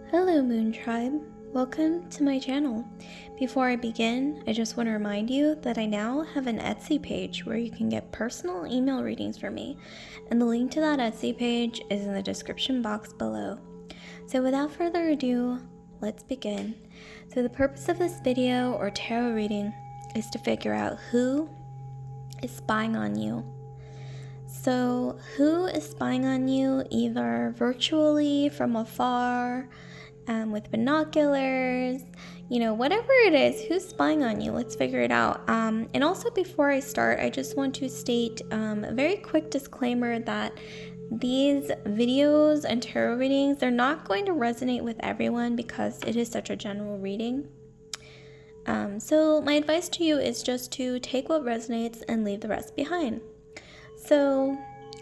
Hello Moon Tribe, welcome to my channel. Before I begin, I just want to remind you that I now have an Etsy page where you can get personal email readings from me, and the link to that Etsy page is in the description box below. So without further ado, let's begin. So the purpose of this video or tarot reading is to figure out who is spying on you. So who is spying on you, either virtually from afar, with binoculars, whatever it is, who's spying on you? Let's figure it out. And also, before I start, I just want to state a very quick disclaimer that these videos and tarot readings, they're not going to resonate with everyone because it is such a general reading. So my advice to you is just to take what resonates and leave the rest behind. So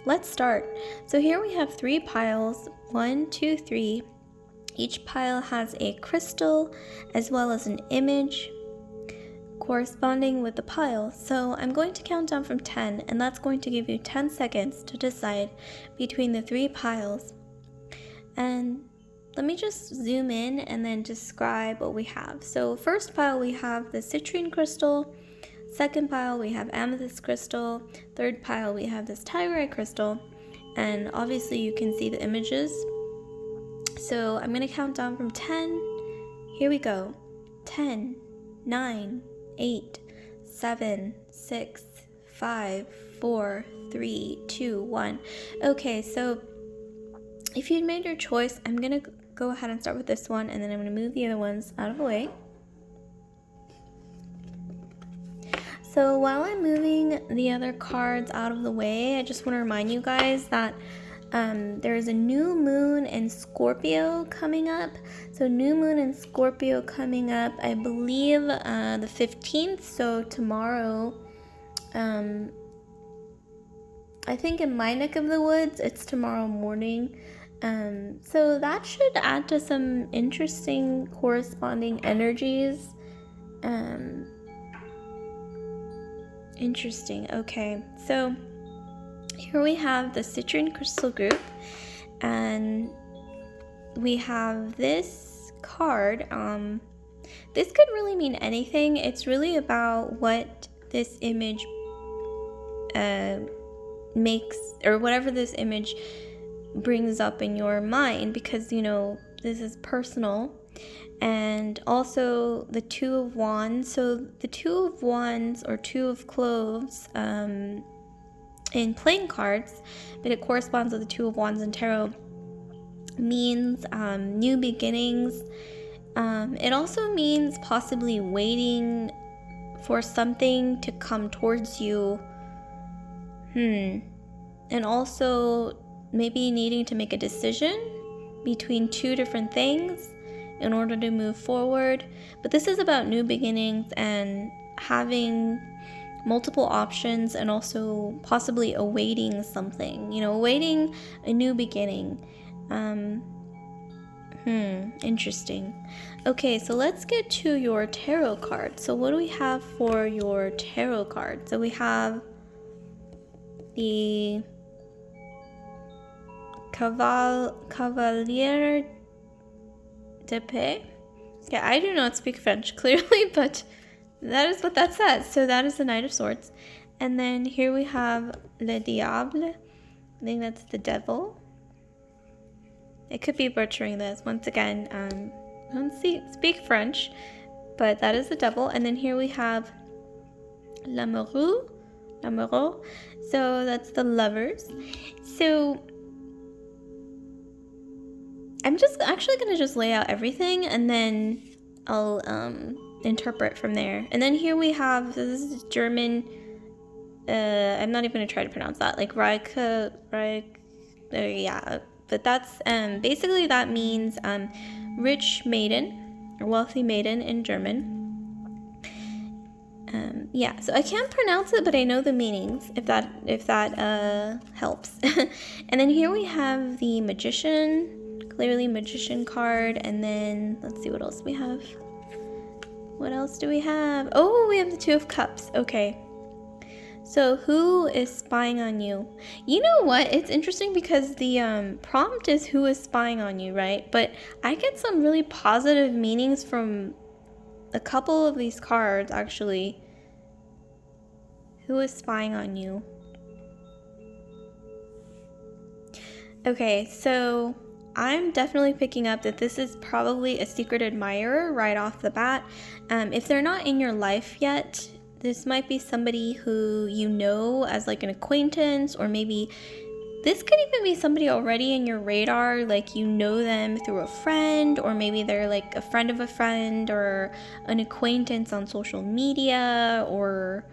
let's start. So here we have 3 piles, 1, 2, 3. Each pile has a crystal as well as an image corresponding with the pile. So I'm going to count down from 10, and that's going to give you 10 seconds to decide between the 3 piles. And let me just zoom in and then describe what we have. So first pile, we have the citrine crystal. Second pile, we have amethyst crystal. Third pile, we have this tyrite crystal. And obviously you can see the images. So I'm going to count down from 10. Here we go. 10, 9, 8, 7, 6, 5, 4, 3, 2, 1. Okay, so if you'd made your choice, I'm going to go ahead and start with this one, and then I'm going to move the other ones out of the way. So while I'm moving the other cards out of the way, I just want to remind you guys that there's a new moon in Scorpio coming up. So new moon in Scorpio coming up, I believe the 15th, so tomorrow. I think in my neck of the woods, it's tomorrow morning. So that should add to some interesting corresponding energies. Interesting. Okay, so here we have the Citrine crystal group, and we have this card. This could really mean anything. It's really about what this image makes, or whatever this image brings up in your mind, because this is personal. And also the 2 of Wands. So the 2 of Wands or 2 of Cloves in playing cards, but it corresponds with the 2 of Wands in tarot, means new beginnings. It also means possibly waiting for something to come towards you. And also maybe needing to make a decision between 2 different things in order to move forward. But this is about new beginnings and having multiple options, and also possibly awaiting something, awaiting a new beginning. Interesting. Okay, so let's get to your tarot card. So what do we have for your tarot card? So we have the Cavalier d'Épée. Yeah, I do not speak French clearly, but that is what that says. So that is the Knight of Swords. And then here we have Le Diable. I think that's the devil. I could be butchering this. Once again, I don't speak French, but that is the devil. And then here we have L'amoureux. So that's the lovers. So I'm just actually going to just lay out everything, and then I'll interpret from there. And then here we have, so this is German, I'm not even going to try to pronounce that, like Reich, yeah, but that's, basically that means rich maiden, or wealthy maiden in German. Yeah, so I can't pronounce it, but I know the meanings, if that helps. And then here we have the Magician, clearly Magician card, and then let's see what else we have. What else do we have? Oh, we have the 2 of Cups. Okay, So who is spying on you? You know what? It's interesting because the prompt is who is spying on you, right? But I get some really positive meanings from a couple of these cards, actually. Who is spying on you? Okay, so I'm definitely picking up that this is probably a secret admirer right off the bat. If they're not in your life yet, this might be somebody who you know as like an acquaintance, or maybe this could even be somebody already in your radar, like you know them through a friend, or maybe they're like a friend of a friend or an acquaintance on social media, or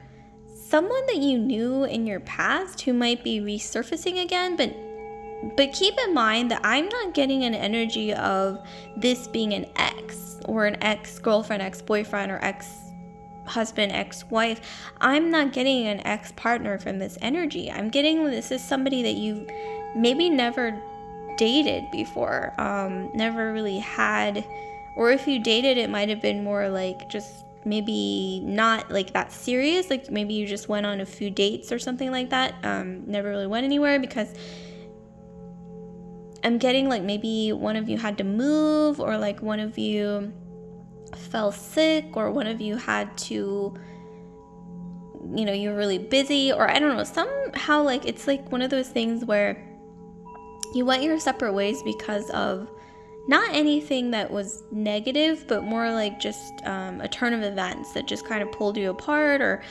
someone that you knew in your past who might be resurfacing again. But keep in mind that I'm not getting an energy of this being an ex, or an ex-girlfriend, ex-boyfriend, or ex-husband, ex-wife. I'm not getting an ex-partner from this energy. I'm getting this is somebody that you maybe never dated before, never really had, or if you dated, it might have been more like just maybe not like that serious, like maybe you just went on a few dates or something like that, never really went anywhere, because I'm getting like maybe one of you had to move, or like one of you fell sick, or one of you had to, you're really busy, or I don't know, somehow like it's like one of those things where you went your separate ways because of not anything that was negative, but more like just a turn of events that just kind of pulled you apart, or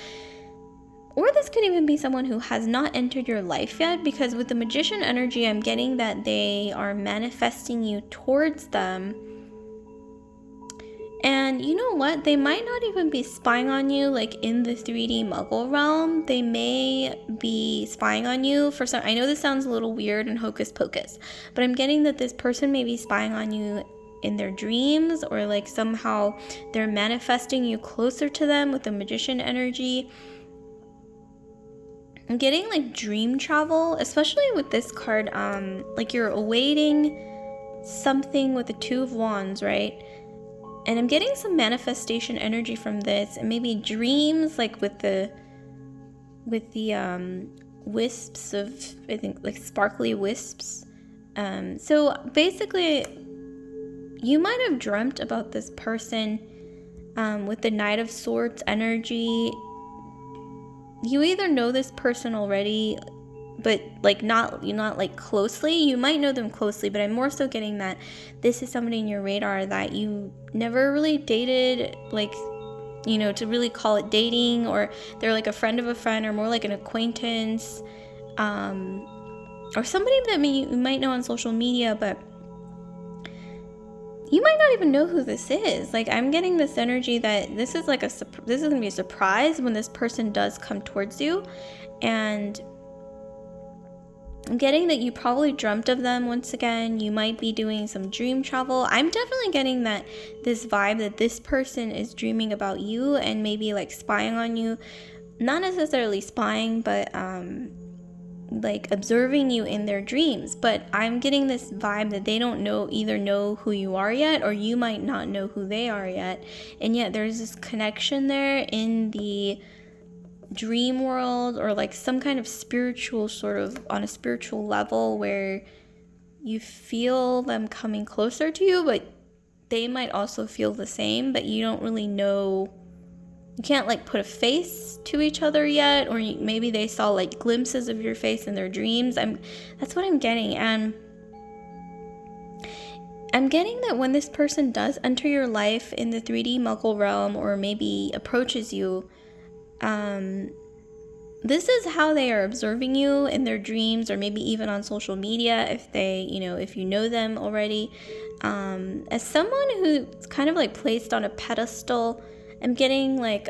this could even be someone who has not entered your life yet, because with the Magician energy, I'm getting that they are manifesting you towards them. And you know what? They might not even be spying on you like in the 3D Muggle realm. They may be spying on you for some. I know this sounds a little weird and hocus pocus, but I'm getting that this person may be spying on you in their dreams, or like somehow they're manifesting you closer to them with the Magician energy. I'm getting like dream travel, especially with this card, like you're awaiting something with the Two of Wands, right? And I'm getting some manifestation energy from this, and maybe dreams like with the wisps of, I think, like sparkly wisps. So basically you might have dreamt about this person with the Knight of Swords energy. You either know this person already, but like not like closely. You might know them closely, but I'm more so getting that this is somebody in your radar that you never really dated, like, to really call it dating, or they're like a friend of a friend, or more like an acquaintance, or somebody that you might know on social media, but you might not even know who this is. Like, I'm getting this energy that this is like this is gonna be a surprise when this person does come towards you. And I'm getting that you probably dreamt of them once again. You might be doing some dream travel. I'm definitely getting that this vibe that this person is dreaming about you and maybe like spying on you. Not necessarily spying, but like observing you in their dreams. But I'm getting this vibe that they don't either know who you are yet, or you might not know who they are yet. And yet there's this connection there in the dream world, or like some kind of spiritual, sort of on a spiritual level, where you feel them coming closer to you, but they might also feel the same, but you don't really know. You can't like put a face to each other yet, or maybe they saw like glimpses of your face in their dreams. That's what I'm getting. And I'm getting that when this person does enter your life in the 3D Muggle realm, or maybe approaches you, this is how they are observing you in their dreams, or maybe even on social media, if they, if you know them already, as someone who's kind of like placed on a pedestal. I'm getting like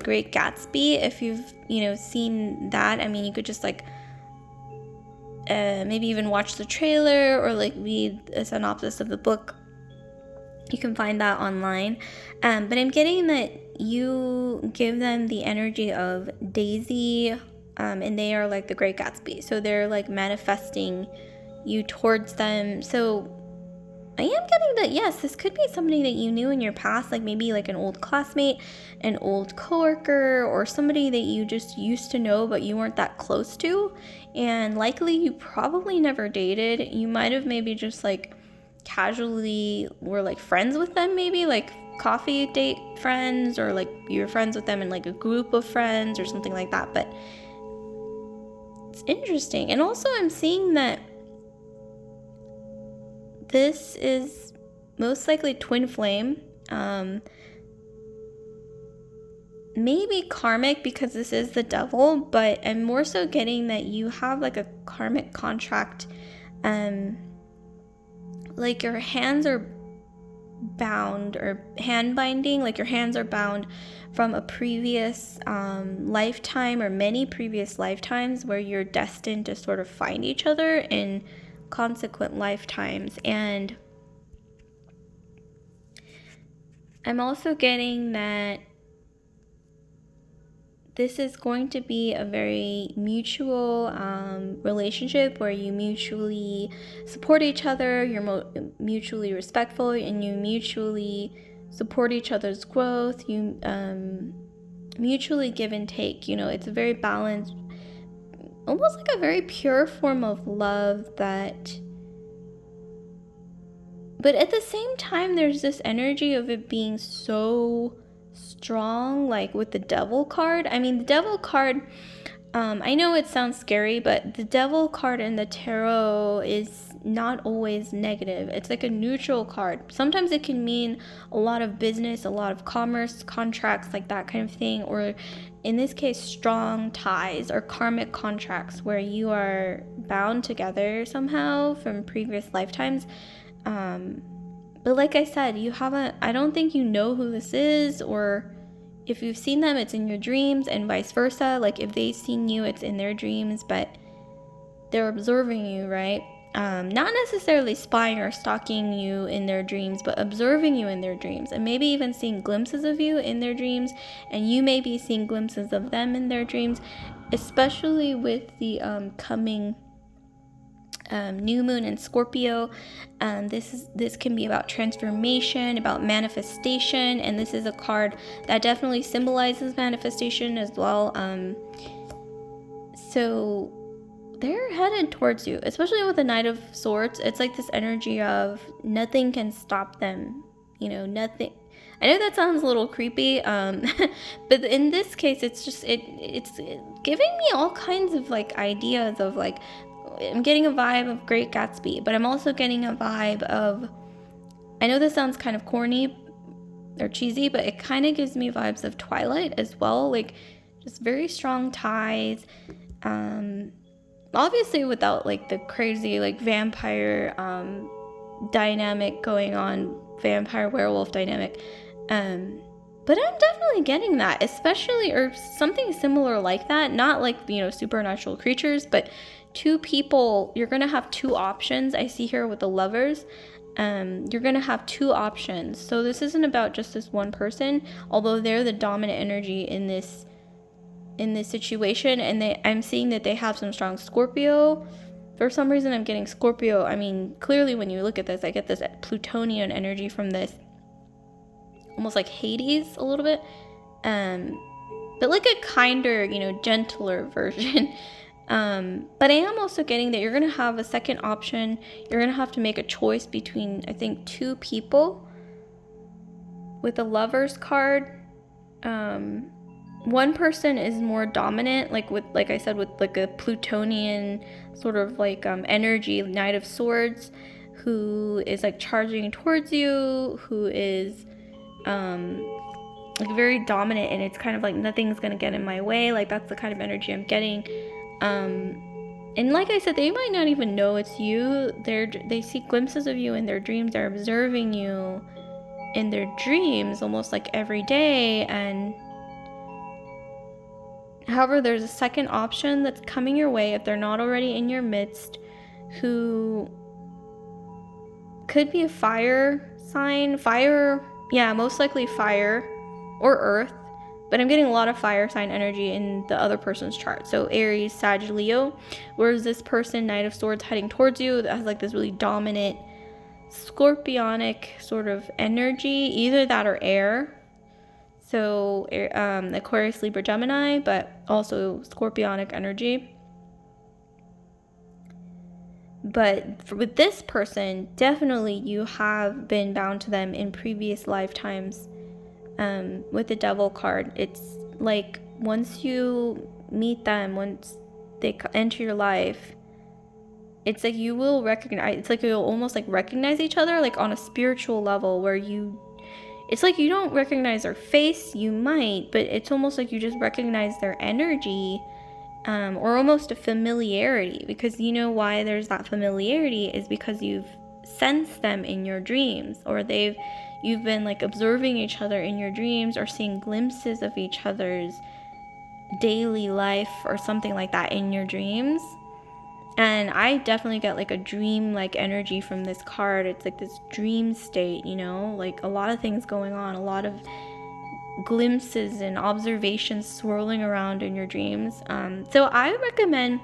Great Gatsby. If you've seen that, I mean, you could just like maybe even watch the trailer, or like read a synopsis of the book. You can find that online. But I'm getting that you give them the energy of Daisy, and they are like the Great Gatsby. So they're like manifesting you towards them. So I am getting that, yes, this could be somebody that you knew in your past, like maybe like an old classmate, an old coworker, or somebody that you just used to know but you weren't that close to. And likely you probably never dated. You might have maybe just like casually were like friends with them, maybe like coffee date friends, or like you were friends with them in like a group of friends or something like that. But it's interesting. And also I'm seeing that this is most likely twin flame, maybe karmic because this is the devil, but I'm more so getting that you have like a karmic contract, like your hands are bound, or hand binding, like your hands are bound from a previous lifetime or many previous lifetimes where you're destined to sort of find each other in consequent lifetimes. And I'm also getting that this is going to be a very mutual relationship where you mutually support each other, you're mutually respectful, and you mutually support each other's growth. You mutually give and take. You know, it's a very balanced, almost like a very pure form of love that, but at the same time there's this energy of it being so strong, like with the devil card. I mean, the devil card, I know it sounds scary, but the devil card in the tarot is not always negative. It's like a neutral card. Sometimes it can mean a lot of business, a lot of commerce, contracts, like that kind of thing, or in this case strong ties or karmic contracts where you are bound together somehow from previous lifetimes. But like I said, I don't think you know who this is, or if you've seen them, it's in your dreams, and vice versa. Like if they've seen you, it's in their dreams, but they're observing you, right? Not necessarily spying or stalking you in their dreams, but observing you in their dreams, and maybe even seeing glimpses of you in their dreams, and you may be seeing glimpses of them in their dreams, especially with the coming new moon in Scorpio. This can be about transformation, about manifestation, and this is a card that definitely symbolizes manifestation as well. So they're headed towards you, especially with the Knight of Swords. It's like this energy of nothing can stop them. You know, nothing. I know that sounds a little creepy, but in this case, it's just it's giving me all kinds of like ideas of like, I'm getting a vibe of Great Gatsby, but I'm also getting a vibe of, I know this sounds kind of corny or cheesy, but it kind of gives me vibes of Twilight as well, like just very strong ties, obviously without like the crazy like vampire dynamic going on, vampire werewolf dynamic, but I'm definitely getting that, especially, or something similar like that, not like, you know, supernatural creatures, but two people. You're gonna have two options. I see here with the Lovers, you're gonna have two options. So this isn't about just this one person, although they're the dominant energy in this situation, and I'm seeing that they have some strong Scorpio. For some reason I'm getting Scorpio. I mean, clearly when you look at this, I get this Plutonian energy from this, almost like Hades a little bit, but like a kinder, you know, gentler version. But I am also getting that you're going to have a second option. You're going to have to make a choice between, I think, two people with the Lovers card. One person is more dominant, like I said, with like a Plutonian sort of like energy, Knight of Swords, who is like charging towards you, who is like very dominant, and it's kind of like nothing's gonna get in my way. Like that's the kind of energy I'm getting. And like I said, they might not even know it's you. They see glimpses of you in their dreams. They're observing you in their dreams almost like every day. And however, there's a second option that's coming your way if they're not already in your midst, who could be a fire sign. Most likely fire or earth, but I'm getting a lot of fire sign energy in the other person's chart. So Aries, Sag, Leo, whereas this person, Knight of Swords, heading towards you, that has like this really dominant scorpionic sort of energy, either that or air. So Aquarius, Libra, Gemini, but also scorpionic energy. But with this person, definitely you have been bound to them in previous lifetimes. With the Devil card, it's like once you meet them, once they enter your life, it's like you will recognize, it's like you'll almost like recognize each other, like on a spiritual level, where it's like you don't recognize their face, you might, but it's almost like you just recognize their energy, or almost a familiarity, because you know why there's that familiarity is because you've sensed them in your dreams, or you've been like observing each other in your dreams, or seeing glimpses of each other's daily life or something like that in your dreams. And I definitely get like a dream like energy from this card. It's like this dream state, you know, like a lot of things going on, a lot of glimpses and observations swirling around in your dreams. So I recommend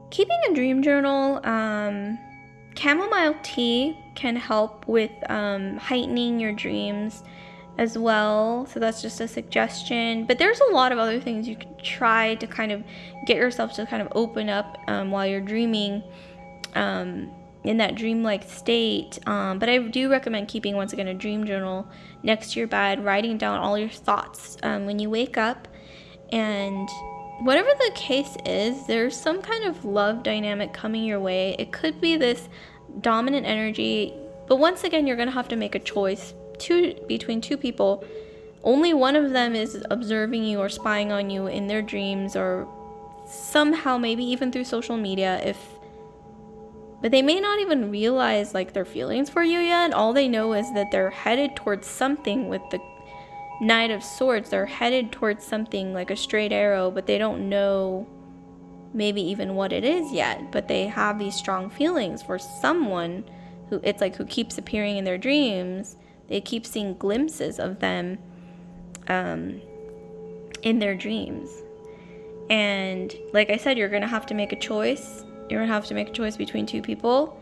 keeping a dream journal. Chamomile tea can help with heightening your dreams as well, so that's just a suggestion. But there's a lot of other things you can try to kind of get yourself to kind of open up while you're dreaming, in that dreamlike state. But I do recommend keeping, once again, a dream journal next to your bed, writing down all your thoughts when you wake up. And whatever the case is, there's some kind of love dynamic coming your way. It could be this dominant energy, but once again, you're going to have to make a choice between two people. Only one of them is observing you or spying on you in their dreams, or somehow maybe even through social media, but they may not even realize like their feelings for you yet. All they know is that they're headed towards something. With the Knight of Swords, they're headed towards something like a straight arrow, but they don't know maybe even what it is yet. But they have these strong feelings for someone who keeps appearing in their dreams. They keep seeing glimpses of them in their dreams. And like I said, you're going to have to make a choice. You're going to have to make a choice between two people.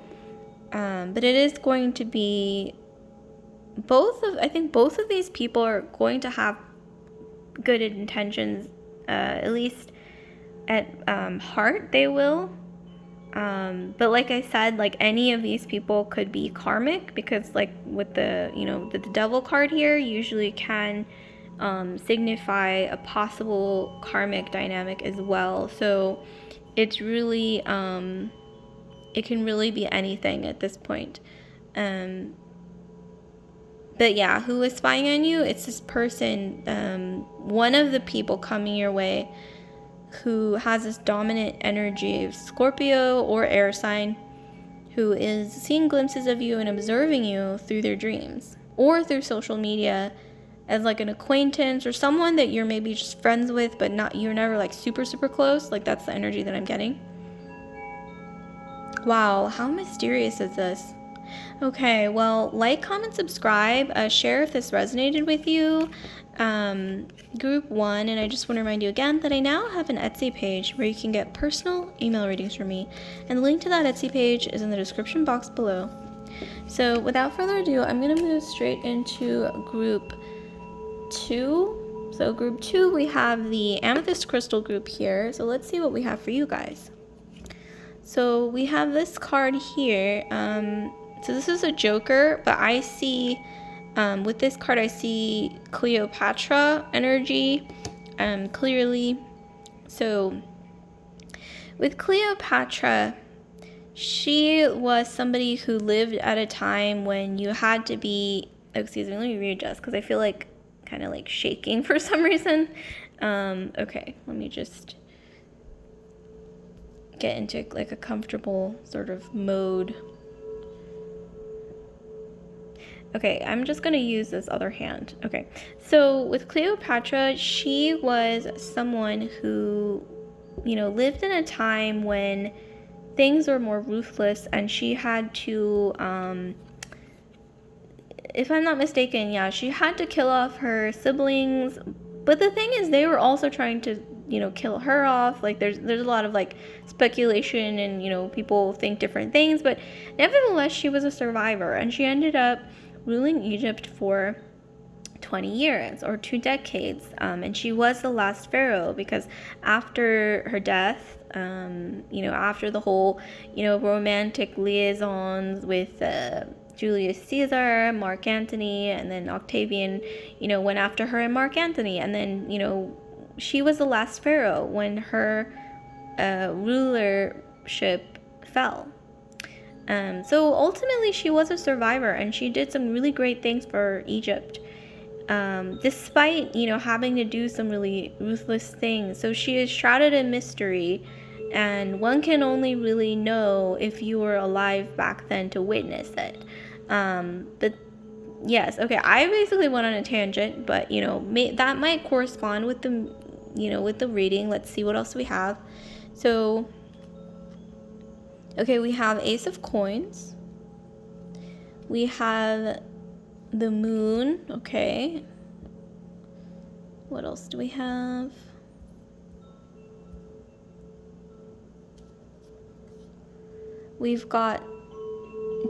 But it is going to be I think both of these people are going to have good intentions, at least at heart they will. But like I said, like any of these people could be karmic, because like with the Devil card here usually can signify a possible karmic dynamic as well. So it's really it can really be anything at this point. But yeah, who is spying on you? It's this person, one of the people coming your way, who has this dominant energy of Scorpio or air sign, who is seeing glimpses of you and observing you through their dreams or through social media as like an acquaintance or someone that you're maybe just friends with, but you're never like super, super close. Like that's the energy that I'm getting. Wow, how mysterious is this? Okay, well, like, comment, subscribe, share if this resonated with you. Group 1, and I just want to remind you again that I now have an Etsy page where you can get personal email readings from me, and the link to that Etsy page is in the description box below. So without further ado, I'm going to move straight into group 2. So group 2, we have the Amethyst crystal group here, so let's see what we have for you guys. So we have this card here. So this is a Joker, but I see, with this card, I see Cleopatra energy, clearly. So with Cleopatra, she was somebody who lived at a time when you had to be, excuse me, let me readjust, because I feel like kind of like shaking for some reason. Okay, let me just get into like a comfortable sort of mode. Okay, I'm just going to use this other hand. Okay, so with Cleopatra, she was someone who, lived in a time when things were more ruthless, and she had to, if I'm not mistaken, yeah, she had to kill off her siblings. But the thing is, they were also trying to kill her off. Like there's a lot of like speculation, and people think different things, but nevertheless she was a survivor, and she ended up ruling Egypt for 20 years or 2 decades, and she was the last pharaoh, because after her death, after the whole romantic liaisons with Julius Caesar, Mark Antony, and then Octavian went after her and Mark Antony, and then she was the last pharaoh when her rulership fell. So ultimately she was a survivor, and she did some really great things for Egypt, despite having to do some really ruthless things. So she is shrouded in mystery, and one can only really know if you were alive back then to witness it. But yes, okay, I basically went on a tangent, but that might correspond with the with the reading. Let's see what else we have. So okay, we have Ace of Coins, we have the Moon. Okay, what else do we have? We've got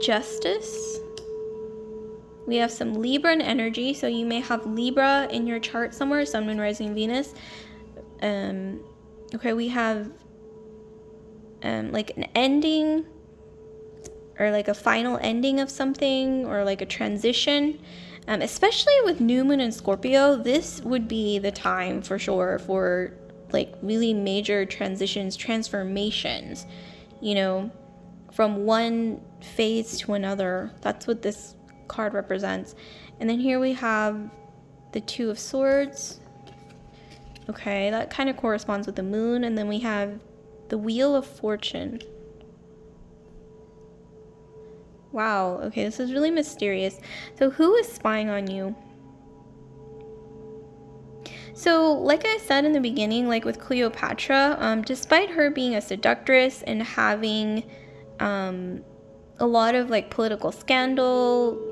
Justice. We have some Libran energy, so you may have Libra in your chart somewhere, Sun, Moon, Rising, Venus. Okay, we have like an ending, or like a final ending of something, or like a transition. Especially with New Moon and Scorpio, this would be the time for sure for like really major transitions, transformations, from one phase to another. That's what this card represents. And then here we have the Two of Swords. Okay, that kind of corresponds with the Moon. And then we have the Wheel of Fortune. Wow, okay, this is really mysterious. So who is spying on you? So like I said in the beginning, like with Cleopatra, despite her being a seductress and having a lot of like political scandal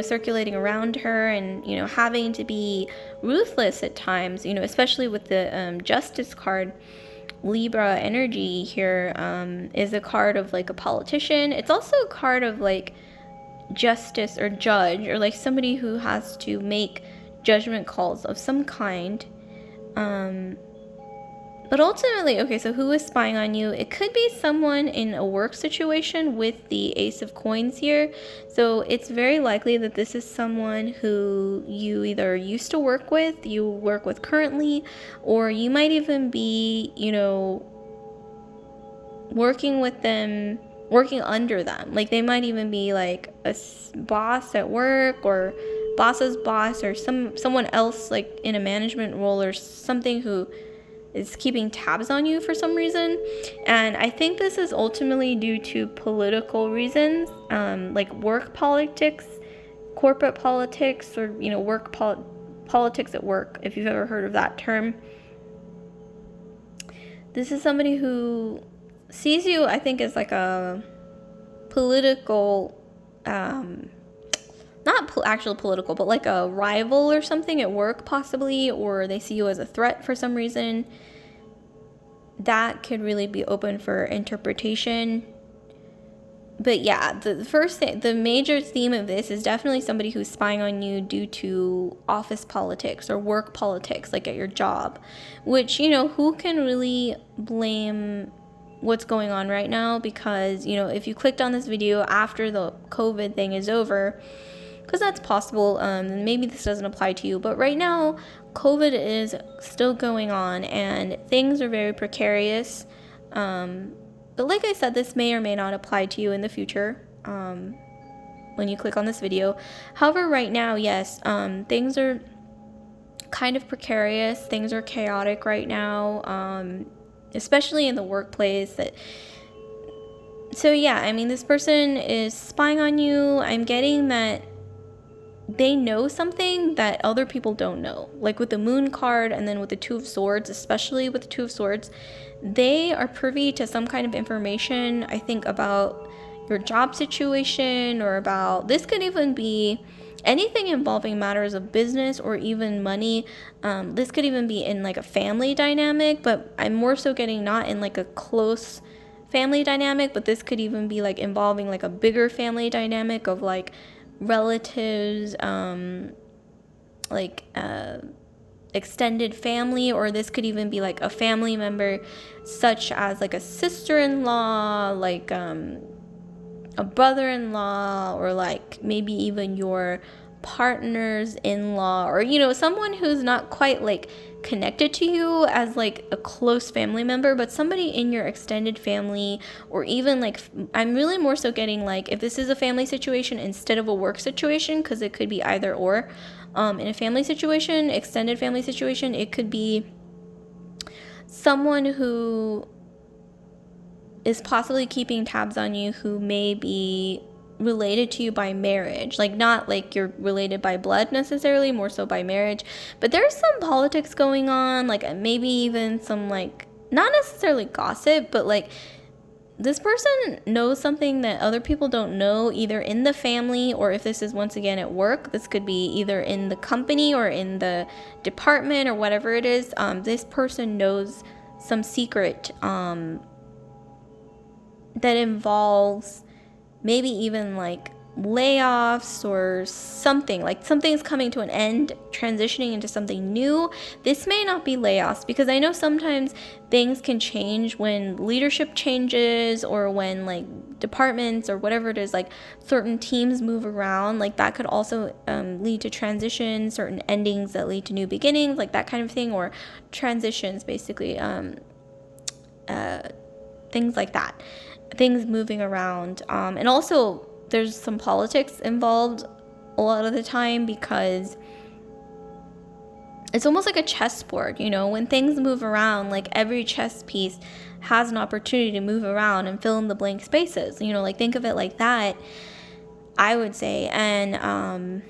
circulating around her, and having to be ruthless at times, especially with the Justice card, Libra energy here, is a card of like a politician. It's also a card of like justice or judge, or like somebody who has to make judgment calls of some kind. But ultimately, okay, so who is spying on you? It could be someone in a work situation with the Ace of Coins here. So it's very likely that this is someone who you either used to work with, you work with currently, or you might even be, working with them, working under them. Like they might even be like a boss at work, or boss's boss, or someone else like in a management role or something, who is keeping tabs on you for some reason. And I think this is ultimately due to political reasons, like work politics, corporate politics, or work politics at work, if you've ever heard of that term. This is somebody who sees you, I think, as like a political, not actual political, but like a rival or something at work possibly, or they see you as a threat for some reason. That could really be open for interpretation. But yeah, the first thing, the major theme of this is definitely somebody who's spying on you due to office politics or work politics, like at your job, which, who can really blame what's going on right now? Because, if you clicked on this video after the COVID thing is over, because that's possible, maybe this doesn't apply to you, but right now COVID is still going on and things are very precarious. But like I said, this may or may not apply to you in the future, when you click on this video. However, right now, yes, things are kind of precarious, things are chaotic right now, especially in the workplace. So yeah, I mean, this person is spying on you. I'm getting that they know something that other people don't know. Like with the Moon card, and then with the Two of Swords, especially with the Two of Swords, they are privy to some kind of information, I think, about your job situation, or about, this could even be anything involving matters of business or even money. This could even be in like a family dynamic, but I'm more so getting not in like a close family dynamic, but this could even be like involving like a bigger family dynamic of like relatives, like extended family, or this could even be like a family member such as like a sister-in-law, like a brother-in-law, or like maybe even your partner's in-law, or someone who's not quite like connected to you as like a close family member, but somebody in your extended family. Or even like, I'm really more so getting like, if this is a family situation instead of a work situation, because it could be either or. In a family situation, extended family situation, it could be someone who is possibly keeping tabs on you who may be related to you by marriage. Like, not like you're related by blood necessarily, more so by marriage. But there's some politics going on, like maybe even some like, not necessarily gossip, but like this person knows something that other people don't know, either in the family, or if this is once again at work, this could be either in the company or in the department or whatever it is. This person knows some secret that involves maybe even like layoffs or something, like something's coming to an end, transitioning into something new. This may not be layoffs, because I know sometimes things can change when leadership changes, or when like departments or whatever it is, like certain teams move around. Like that could also lead to transitions, certain endings that lead to new beginnings, like that kind of thing, or transitions basically, things like that, things moving around. And also there's some politics involved a lot of the time, because it's almost like a chessboard, when things move around, like every chess piece has an opportunity to move around and fill in the blank spaces, like think of it like that, I would say. And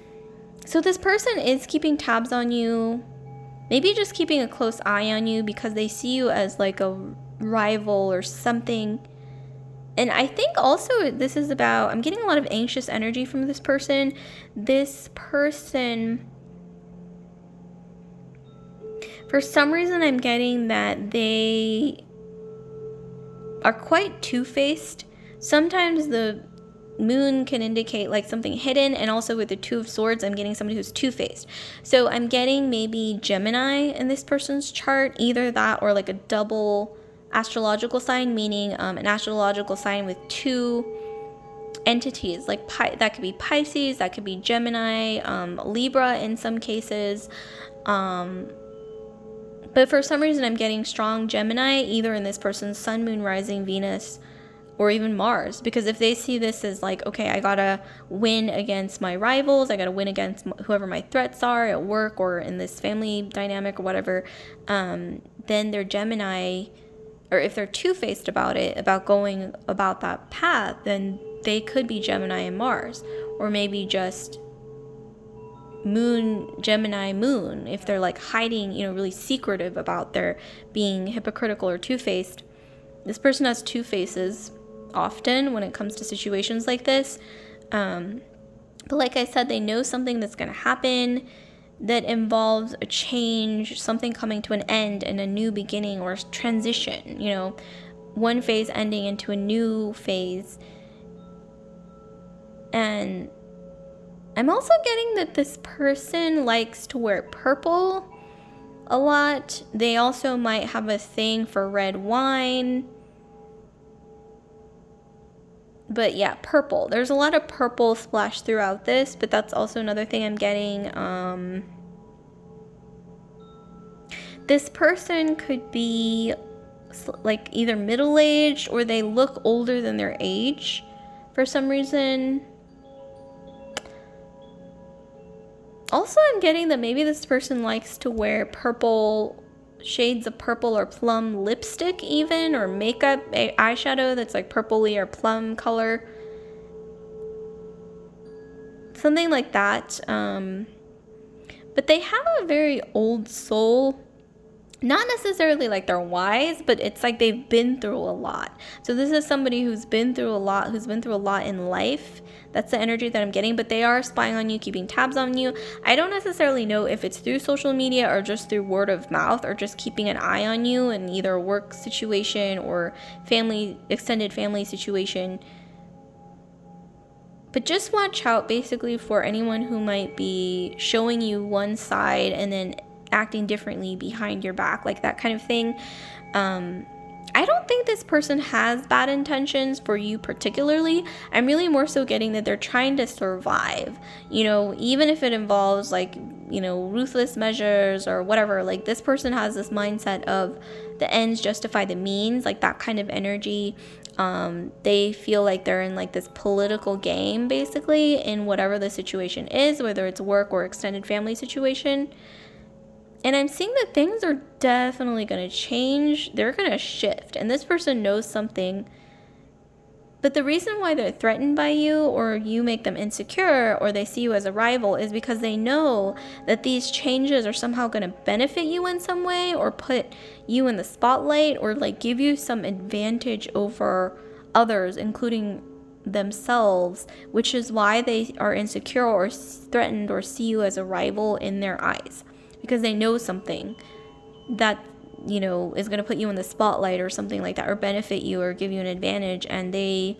so this person is keeping tabs on you, maybe just keeping a close eye on you, because they see you as like a rival or something. And I think also this is about, I'm getting a lot of anxious energy from this person. This person, for some reason, I'm getting that they are quite two-faced. Sometimes the moon can indicate like something hidden, and also with the Two of Swords, I'm getting somebody who's two-faced. So I'm getting maybe Gemini in this person's chart, either that or like a double astrological sign, meaning an astrological sign with two entities, like that could be Pisces, that could be Gemini, Libra in some cases. But for some reason I'm getting strong Gemini, either in this person's sun, moon, rising, Venus, or even Mars. Because if they see this as like, okay, I gotta win against my rivals, I gotta win against whoever my threats are at work or in this family dynamic or whatever, then they're Gemini. Or if they're two-faced about it, about going about that path, then they could be Gemini and Mars. Or maybe just moon, Gemini, moon, if they're like hiding, really secretive about their being hypocritical or two-faced. This person has two faces often when it comes to situations like this. But like I said, they know something that's going to happen that involves a change, something coming to an end and a new beginning or transition, one phase ending into a new phase. And I'm also getting that this person likes to wear purple a lot. They also might have a thing for red wine. But yeah, purple. There's a lot of purple splashed throughout this, but that's also another thing I'm getting. This person could be like either middle-aged, or they look older than their age for some reason. Also, I'm getting that maybe this person likes to wear purple, shades of purple or plum lipstick even, or makeup, eyeshadow that's like purpley or plum color. Something like that. But they have a very old soul. not necessarily like they're wise, but it's like they've been through a lot. So this is somebody who's been through a lot, in life. That's the energy that I'm getting, but they are spying on you, keeping tabs on you. I don't necessarily know if it's through social media or just through word of mouth, or just keeping an eye on you in either a work situation or extended family situation. But just watch out basically for anyone who might be showing you one side and then acting differently behind your back, like that kind of thing. I don't think this person has bad intentions for you particularly. I'm really more so getting that they're trying to survive, even if it involves like, ruthless measures or whatever. Like, this person has this mindset of the ends justify the means, like that kind of energy. They feel like they're in like this political game basically in whatever the situation is, whether it's work or extended family situation. And I'm seeing that things are definitely going to change. They're going to shift. And this person knows something. But the reason why they're threatened by you, or you make them insecure, or they see you as a rival, is because they know that these changes are somehow going to benefit you in some way, or put you in the spotlight, or like give you some advantage over others, including themselves, which is why they are insecure or threatened or see you as a rival in their eyes. Because they know something that, is going to put you in the spotlight or something like that, or benefit you or give you an advantage. And they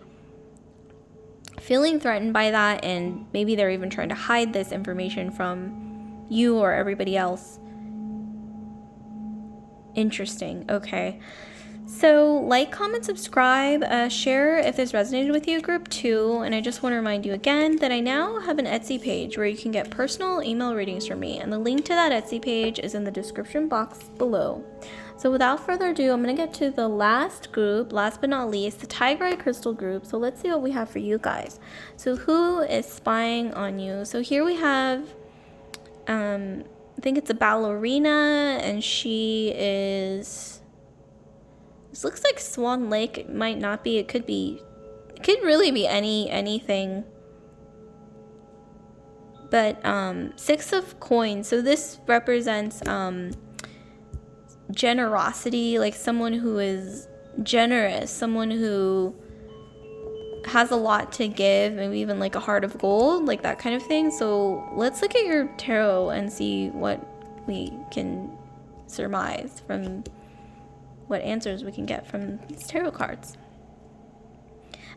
feeling threatened by that, and maybe they're even trying to hide this information from you or everybody else. Interesting. Okay. So like, comment, subscribe, share if this resonated with you, group 2. And I just want to remind you again that I now have an Etsy page where you can get personal email readings from me. And the link to that Etsy page is in the description box below. So without further ado, I'm going to get to the last group, last but not least, the Tiger Eye Crystal group. So let's see what we have for you guys. So who is spying on you? So here we have, I think it's a ballerina, and she is... This looks like Swan Lake. It might not be. It could be. It could really be anything. But 6 of coins. So this represents generosity, like someone who is generous, someone who has a lot to give, maybe even like a heart of gold, like that kind of thing. So let's look at your tarot and see what we can surmise from. What answers we can get from these tarot cards.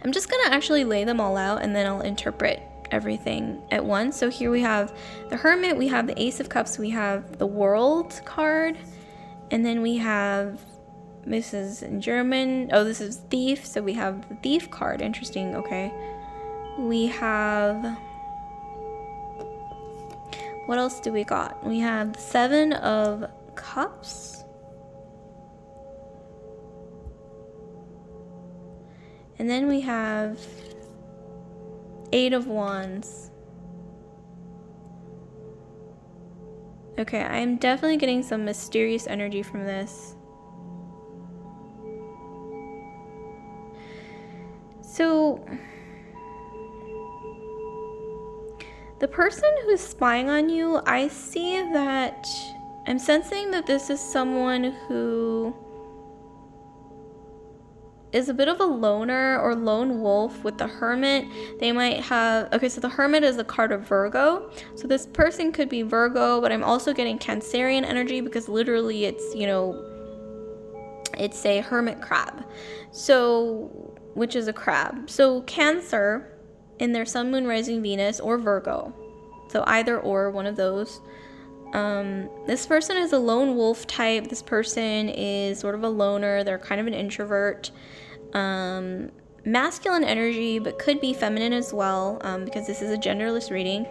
I'm just gonna actually lay them all out, and then I'll interpret everything at once. So here we have the Hermit, we have the Ace of Cups, we have the World card, and then we have, this is in German, oh, this is Thief, so we have the Thief card. Interesting. Okay, we have, what else do we got? We have the 7 of Cups. And then we have 8 of Wands. Okay, I'm definitely getting some mysterious energy from this. So, the person who's spying on you, I see that, I'm sensing that this is someone who is a bit of a loner or lone wolf. With the Hermit, they might have, okay, so the Hermit is a card of Virgo, so this person could be Virgo, but I'm also getting Cancerian energy, because literally it's, it's a hermit crab, so, which is a crab. So Cancer in their Sun, Moon, Rising, Venus, or Virgo, so either or, one of those. This person is a lone wolf type. This person is sort of a loner. They're kind of an introvert. Masculine energy, but could be feminine as well, because this is a genderless reading.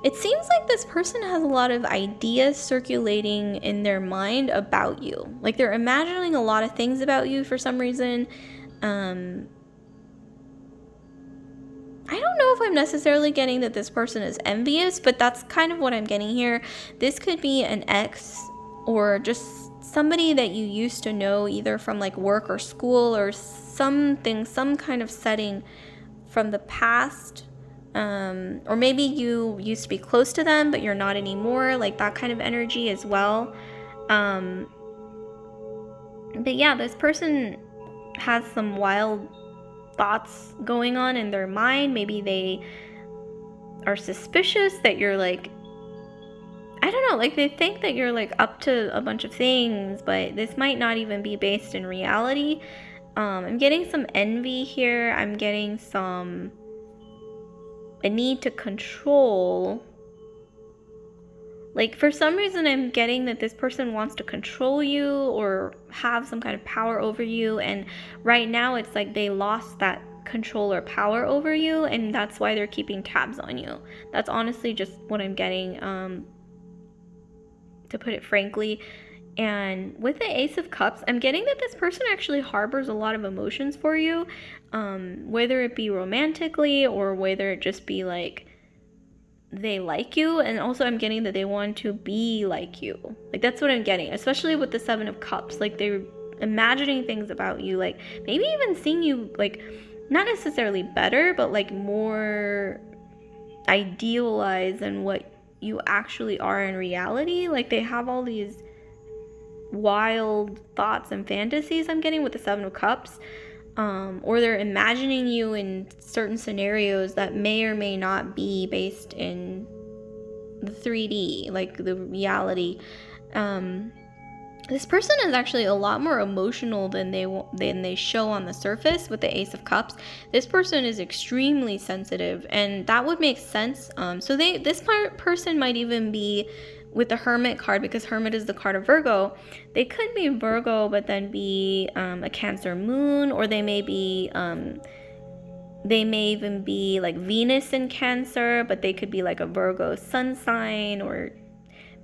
It seems like this person has a lot of ideas circulating in their mind about you. Like, they're imagining a lot of things about you for some reason. I don't know if I'm necessarily getting that this person is envious, but that's kind of what I'm getting here. This could be an ex, or just somebody that you used to know, either from like work or school or something, some kind of setting from the past, Or maybe you used to be close to them, but you're not anymore, like that kind of energy as well. But yeah, this person has some wild thoughts going on in their mind. Maybe they are suspicious that you're like, I don't know, like they think that you're like up to a bunch of things, but this might not even be based in reality. I'm getting some envy here. I'm getting a need to control. Like, for some reason, I'm getting that this person wants to control you or have some kind of power over you. And right now, it's like they lost that control or power over you. And that's why they're keeping tabs on you. That's honestly just what I'm getting, to put it frankly. And with the Ace of Cups, I'm getting that this person actually harbors a lot of emotions for you. Whether it be romantically or whether it just be like, they like you, and also I'm getting that they want to be like you. Like, that's what I'm getting, especially with the Seven of Cups. Like, they're imagining things about you, like maybe even seeing you like not necessarily better, but like more idealized than what you actually are in reality. Like, they have all these wild thoughts and fantasies I'm getting with the Seven of Cups. Or they're imagining you in certain scenarios that may or may not be based in the 3D, like the reality. This person is actually a lot more emotional than they show on the surface with the Ace of Cups. This person is extremely sensitive, and that would make sense. So this person might even be with the Hermit card, because Hermit is the card of Virgo. They could be Virgo, but then be a Cancer moon, or they may even be like Venus in Cancer, but they could be like a Virgo sun sign, or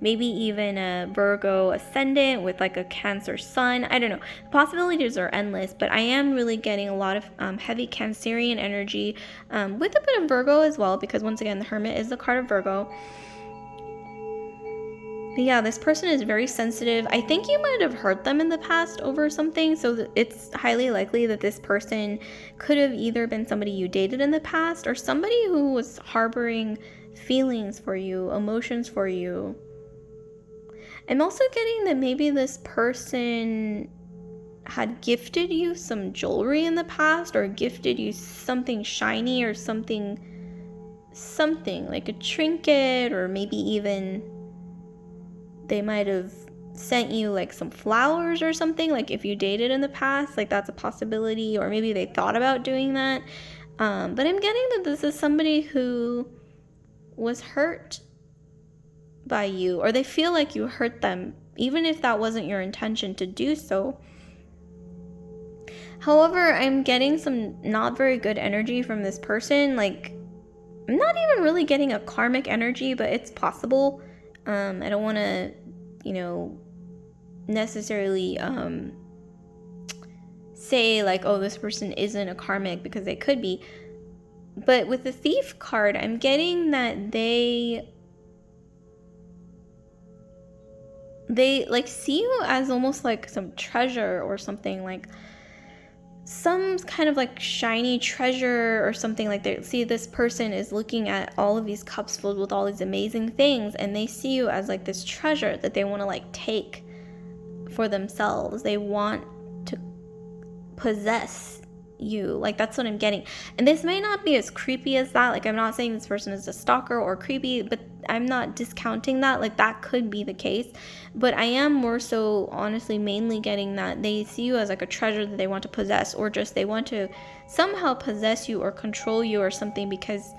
maybe even a Virgo ascendant with like a Cancer sun. I don't know. The possibilities are endless, but I am really getting a lot of heavy Cancerian energy with a bit of Virgo as well, because once again, the Hermit is the card of Virgo. But yeah, this person is very sensitive. I think you might have hurt them in the past over something, so it's highly likely that this person could have either been somebody you dated in the past or somebody who was harboring feelings for you, emotions for you. I'm also getting that maybe this person had gifted you some jewelry in the past, or gifted you something shiny, or something like a trinket, or maybe even they might have sent you like some flowers or something, like if you dated in the past, like that's a possibility, or maybe they thought about doing that. But I'm getting that this is somebody who was hurt by you, or they feel like you hurt them, even if that wasn't your intention to do so. However, I'm getting some not very good energy from this person. Like, I'm not even really getting a karmic energy, but it's possible. I don't want to, necessarily say like, oh, this person isn't a karmic, because they could be. But with the Thief card, I'm getting that they like see you as almost like some treasure or something, like some kind of like shiny treasure or something. Like, they see this person is looking at all of these cups filled with all these amazing things, and they see you as like this treasure that they want to like take for themselves. They want to possess you. Like, that's what I'm getting. And this may not be as creepy as that. Like, I'm not saying this person is a stalker or creepy, but I'm not discounting that. Like, that could be the case, but I am more so honestly mainly getting that they see you as like a treasure that they want to possess, or just they want to somehow possess you or control you or something, because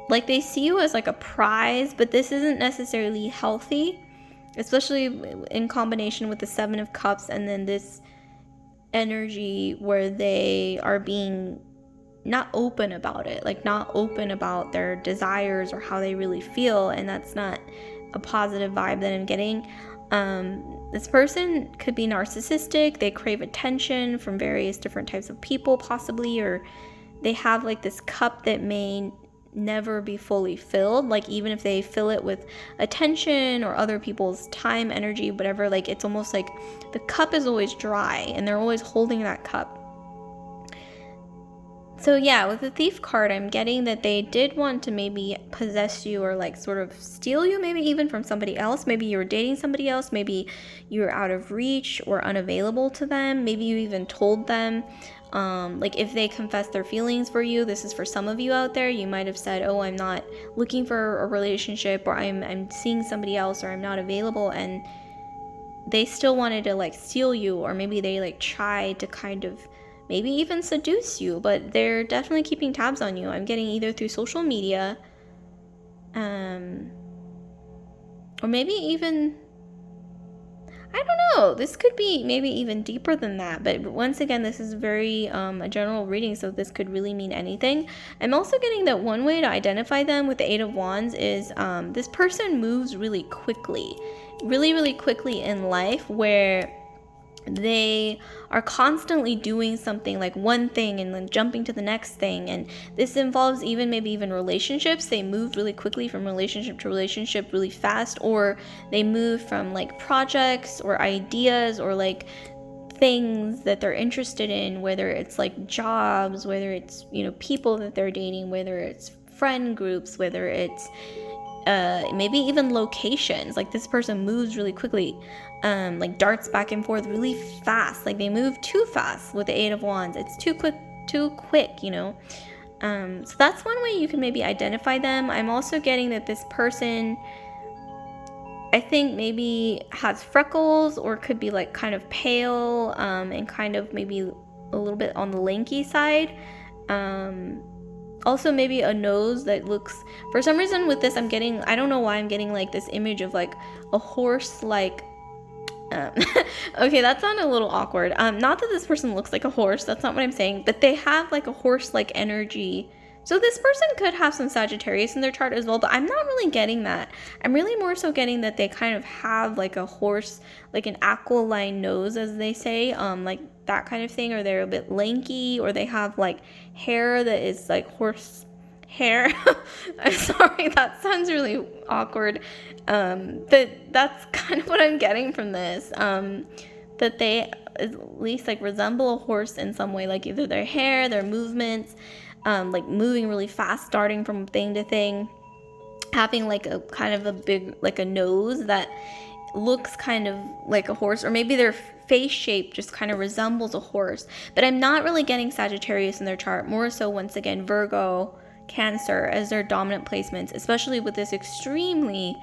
like they see you as like a prize. But this isn't necessarily healthy, especially in combination with the Seven of Cups and then this energy where they are being not open about it, like not open about their desires or how they really feel, and that's not a positive vibe that I'm getting. This person could be narcissistic. They crave attention from various different types of people possibly, or they have like this cup that may never be fully filled. Like, even if they fill it with attention or other people's time, energy, whatever, like it's almost like the cup is always dry and they're always holding that cup. So yeah, with the Thief card, I'm getting that they did want to maybe possess you or like sort of steal you, maybe even from somebody else. Maybe you were dating somebody else. Maybe you were out of reach or unavailable to them. Maybe you even told them, like if they confess their feelings for you, this is for some of you out there, you might have said, oh, I'm not looking for a relationship, or I'm seeing somebody else, or I'm not available, and they still wanted to like steal you, or maybe they like tried to kind of maybe even seduce you, but they're definitely keeping tabs on you. I'm getting either through social media, or maybe even, I don't know, this could be maybe even deeper than that. But once again, this is very a general reading, so this could really mean anything. I'm also getting that one way to identify them with the Eight of Wands is this person moves really quickly in life, where they are constantly doing something, like one thing and then jumping to the next thing. And this involves maybe even relationships. They move really quickly from relationship to relationship really fast, or they move from like projects or ideas or like things that they're interested in, whether it's like jobs, whether it's, people that they're dating, whether it's friend groups, whether it's maybe even locations. Like this person moves really quickly, like darts back and forth really fast. Like they move too fast with the Eight of Wands. It's too quick. So that's one way you can maybe identify them. I'm also getting that this person, I think, maybe has freckles, or could be like kind of pale, and kind of maybe a little bit on the lanky side. Also maybe a nose that looks, for some reason with this, I don't know why I'm getting like this image of like a horse, like okay, that sounded a little awkward. Not that this person looks like a horse, that's not what I'm saying, but they have like a horse-like energy. So this person could have some Sagittarius in their chart as well, but I'm not really getting that. I'm really more so getting that they kind of have like a horse, like an aquiline nose, as they say, like that kind of thing, or they're a bit lanky, or they have like hair that is like horse hair. I'm sorry, that sounds really awkward. But that's kind of what I'm getting from this. That they at least like resemble a horse in some way, like either their hair, their movements, like moving really fast, starting from thing to thing, having like a kind of a big, like a nose that looks kind of like a horse, or maybe their face shape just kind of resembles a horse. But I'm not really getting Sagittarius in their chart, more so once again Virgo, Cancer as their dominant placements, especially with this extremely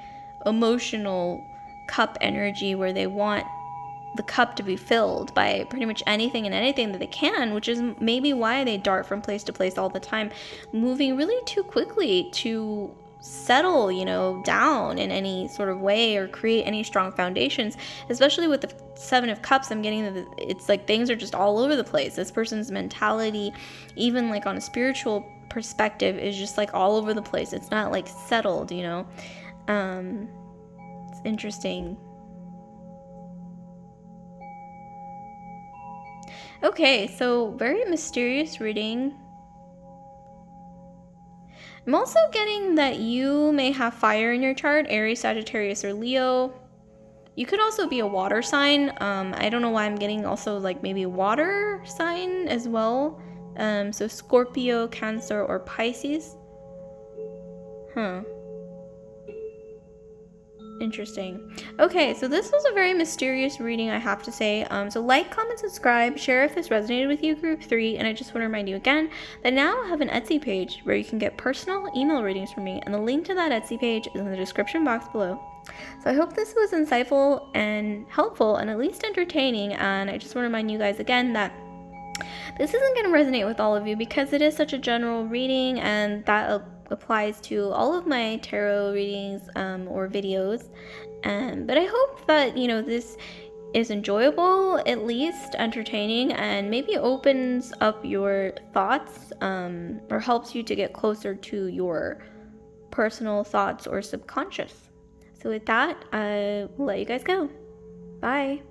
emotional cup energy, where they want the cup to be filled by pretty much anything and anything that they can, which is maybe why they dart from place to place all the time, moving really too quickly to settle, down in any sort of way or create any strong foundations. Especially with the Seven of Cups, I'm getting that it's like things are just all over the place. This person's mentality, even like on a spiritual perspective, is just like all over the place. It's not like settled, it's interesting. Okay, so very mysterious reading. I'm also getting that you may have fire in your chart, Aries, Sagittarius, or Leo. You could also be a water sign. I don't know why I'm getting also like maybe a water sign as well. So Scorpio, Cancer, or Pisces. Interesting. Okay, so this was a very mysterious reading, I have to say. So like, comment, subscribe, share if this resonated with you, group 3, and I just want to remind you again that now I have an Etsy page where you can get personal email readings from me, and the link to that Etsy page is in the description box below. So I hope this was insightful and helpful and at least entertaining, and I just want to remind you guys again that this isn't going to resonate with all of you because it is such a general reading, and that applies to all of my tarot readings or videos. But I hope that, this is enjoyable, at least entertaining, and maybe opens up your thoughts or helps you to get closer to your personal thoughts or subconscious. So with that, I will let you guys go. Bye.